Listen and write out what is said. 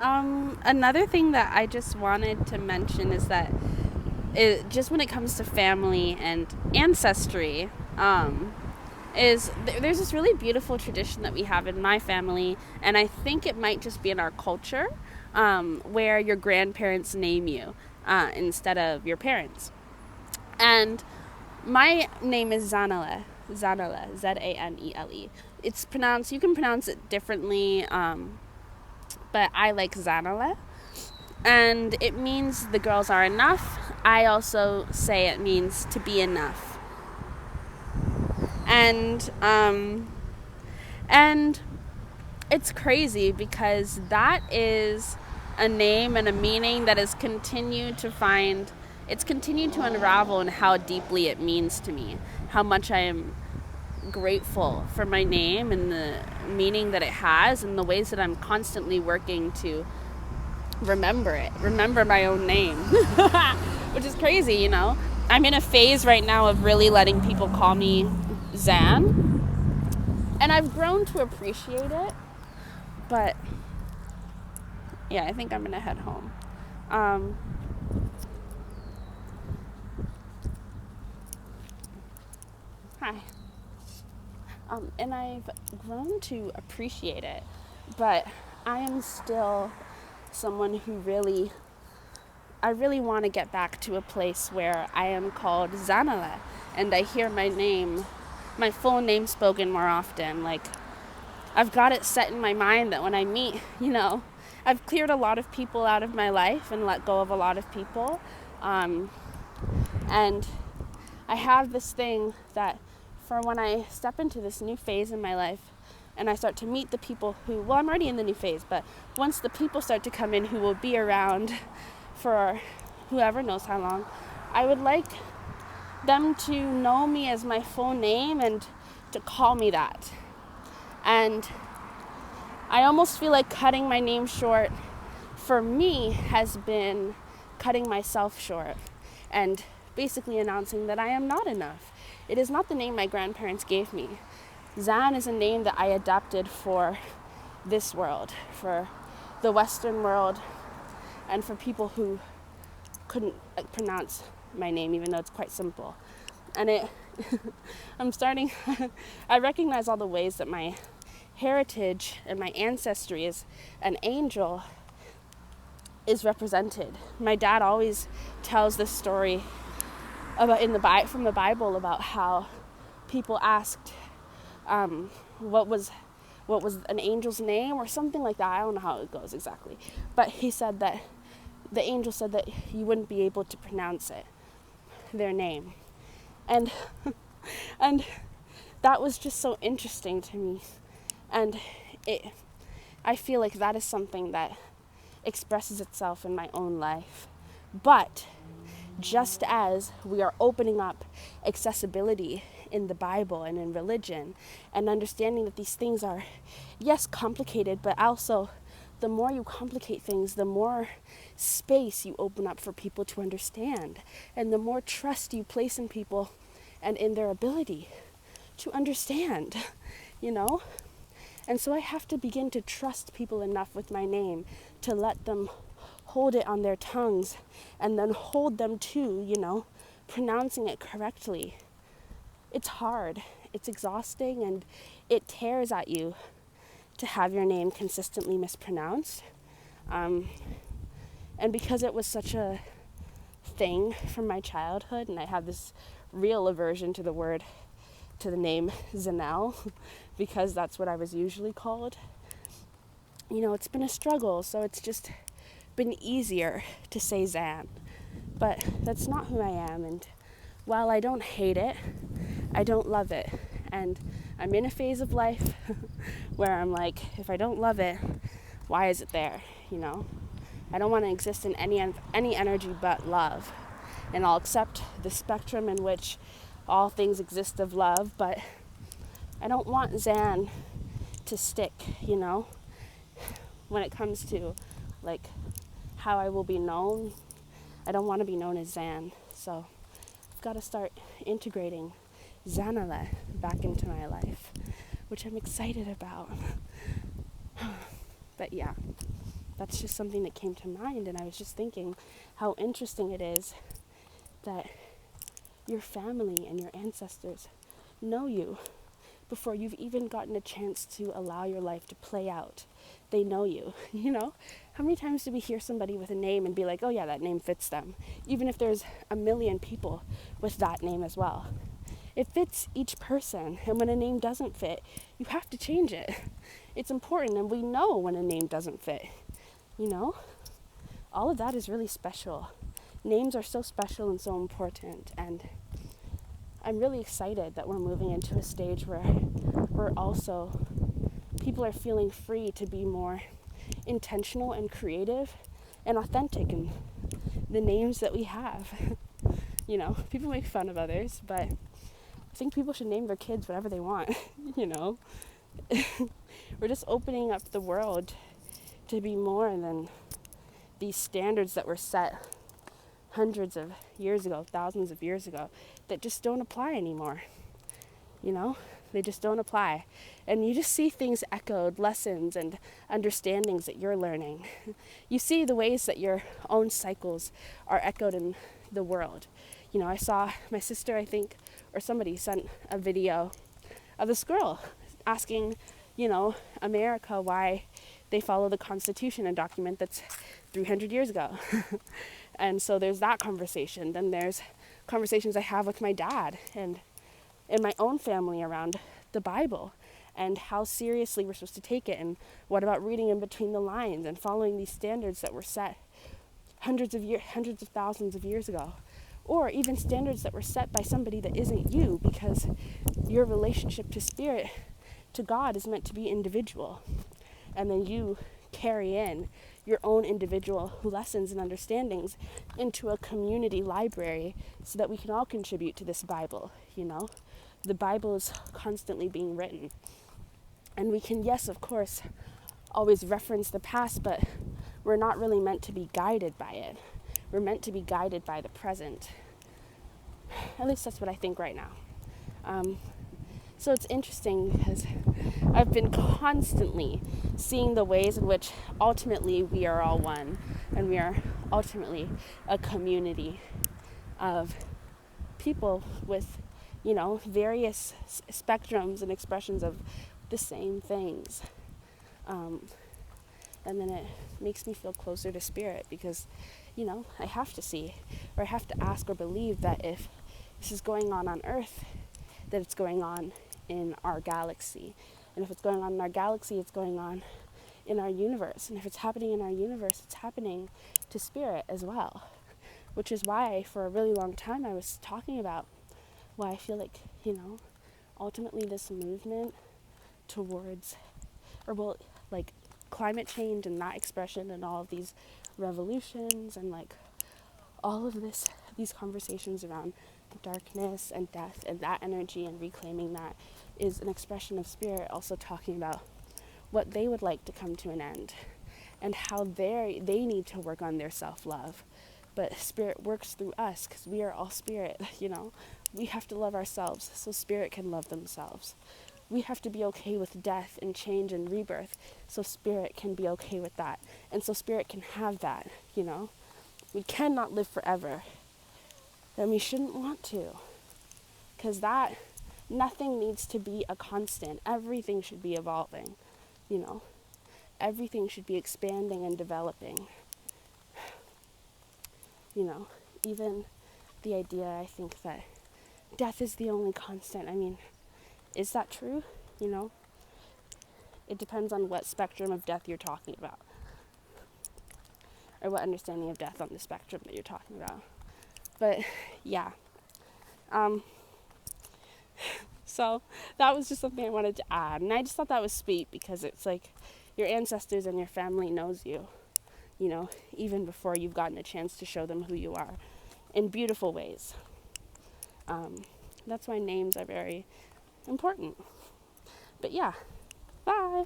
Another thing that I just wanted to mention is that just when it comes to family and ancestry, there's this really beautiful tradition that we have in my family, and I think it might just be in our culture, where your grandparents name you instead of your parents. And my name is Zanele. Zanele, Zanele. It's pronounced, you can pronounce it differently, but I like Zanele. And it means the girls are enough. I also say it means to be enough. And it's crazy because that is a name and a meaning that has continued to unravel in how deeply it means to me, how much I am grateful for my name and the meaning that it has, and the ways that I'm constantly working to remember my own name, which is crazy, you know. I'm in a phase right now of really letting people call me Zan, and I've grown to appreciate it, but yeah, I think I'm gonna head home. Hi. And I've grown to appreciate it, but I am still someone I really want to get back to a place where I am called Zanele, and I hear my full name spoken more often. Like, I've got it set in my mind that when I meet, I've cleared a lot of people out of my life and let go of a lot of people. And I have this thing that for when I step into this new phase in my life and I start to meet the people I'm already in the new phase, but once the people start to come in who will be around for whoever knows how long, I would like them to know me as my full name and to call me that. And I almost feel like cutting my name short for me has been cutting myself short and basically announcing that I am not enough. It is not the name my grandparents gave me. Zan is a name that I adapted for this world, for the Western world, and for people who couldn't pronounce my name, even though it's quite simple. And I recognize all the ways that my heritage and my ancestry as an angel is represented. My dad always tells this story from the Bible about how people asked what was an angel's name or something like that. I don't know how it goes exactly, but he said that the angel said that you wouldn't be able to pronounce their name, and that was just so interesting to me. And I feel like that is something that expresses itself in my own life. But just as we are opening up accessibility in the Bible and in religion, and understanding that these things are, yes, complicated, but also the more you complicate things, the more space you open up for people to understand, and the more trust you place in people and in their ability to understand, And so I have to begin to trust people enough with my name to let them hold it on their tongues and then hold them to, pronouncing it correctly. It's hard, it's exhausting, and it tears at you to have your name consistently mispronounced. And because it was such a thing from my childhood, and I have this real aversion to the name Zanele, because that's what I was usually called, it's been a struggle. So it's just been easier to say Zan, but that's not who I am. And while I don't hate it, I don't love it. And I'm in a phase of life where I'm like, if I don't love it, why is it there? I don't want to exist in any energy but love. And I'll accept the spectrum in which all things exist of love, but I don't want Zan to stick, when it comes to like how I will be known. I don't want to be known as Zan. So I've got to start integrating Zanele back into my life, which I'm excited about. But yeah, that's just something that came to mind. And I was just thinking how interesting it is that your family and your ancestors know you before you've even gotten a chance to allow your life to play out. They know you, you know? How many times do we hear somebody with a name and be like, oh yeah, that name fits them? Even if there's a million people with that name as well. It fits each person, and when a name doesn't fit, you have to change it. It's important, and we know when a name doesn't fit, you know? All of that is really special. Names are so special and so important, and I'm really excited that we're moving into a stage where people are feeling free to be more intentional and creative and authentic in the names that we have. You know, people make fun of others, but I think people should name their kids whatever they want, you know. We're just opening up the world to be more than these standards that were set hundreds of years ago, thousands of years ago, that just don't apply anymore. You know, they just don't apply. And you just see things echoed, lessons and understandings that you're learning. You see the ways that your own cycles are echoed in the world. You know, I saw my sister, I think, or somebody sent a video of this girl asking, you know, America why they follow the Constitution, a document that's 300 years ago. And so there's that conversation. Then there's conversations I have with my dad and in my own family around the Bible and how seriously we're supposed to take it, and what about reading in between the lines and following these standards that were set hundreds of thousands of years ago, or even standards that were set by somebody that isn't you, because your relationship to spirit, to God, is meant to be individual, and then you carry in your own individual lessons and understandings into a community library so that we can all contribute to this Bible, you know? The Bible is constantly being written. And we can, yes, of course, always reference the past, but we're not really meant to be guided by it. We're meant to be guided by the present. At least that's what I think right now. So it's interesting because I've been constantly seeing the ways in which ultimately we are all one, and we are ultimately a community of people with, you know, various spectrums and expressions of the same things. And then it makes me feel closer to spirit because, you know, I have to see, or I have to ask or believe that if this is going on Earth, that it's going on in our galaxy. And if it's going on in our galaxy, it's going on in our universe. And if it's happening in our universe, it's happening to spirit as well. Which is why for a really long time I was talking about why I feel like, you know, ultimately this movement towards, or well, like climate change and that expression and all of these revolutions and like all of these conversations around darkness and death and that energy and reclaiming that is an expression of spirit also talking about what they would like to come to an end and how they need to work on their self-love. But spirit works through us because we are all spirit, you know. We have to love ourselves so spirit can love themselves. We have to be okay with death and change and rebirth so spirit can be okay with that. And so spirit can have that, you know. We cannot live forever. And we shouldn't want to. Because nothing needs to be a constant. Everything should be evolving, you know. Everything should be expanding and developing. You know, even the idea, I think, that death is the only constant. I mean, is that true? You know, it depends on what spectrum of death you're talking about, or what understanding of death on the spectrum that you're talking about. But yeah, so that was just something I wanted to add, and I just thought that was sweet because it's like your ancestors and your family knows you, you know, even before you've gotten a chance to show them who you are in beautiful ways. That's why names are very important. But yeah, bye.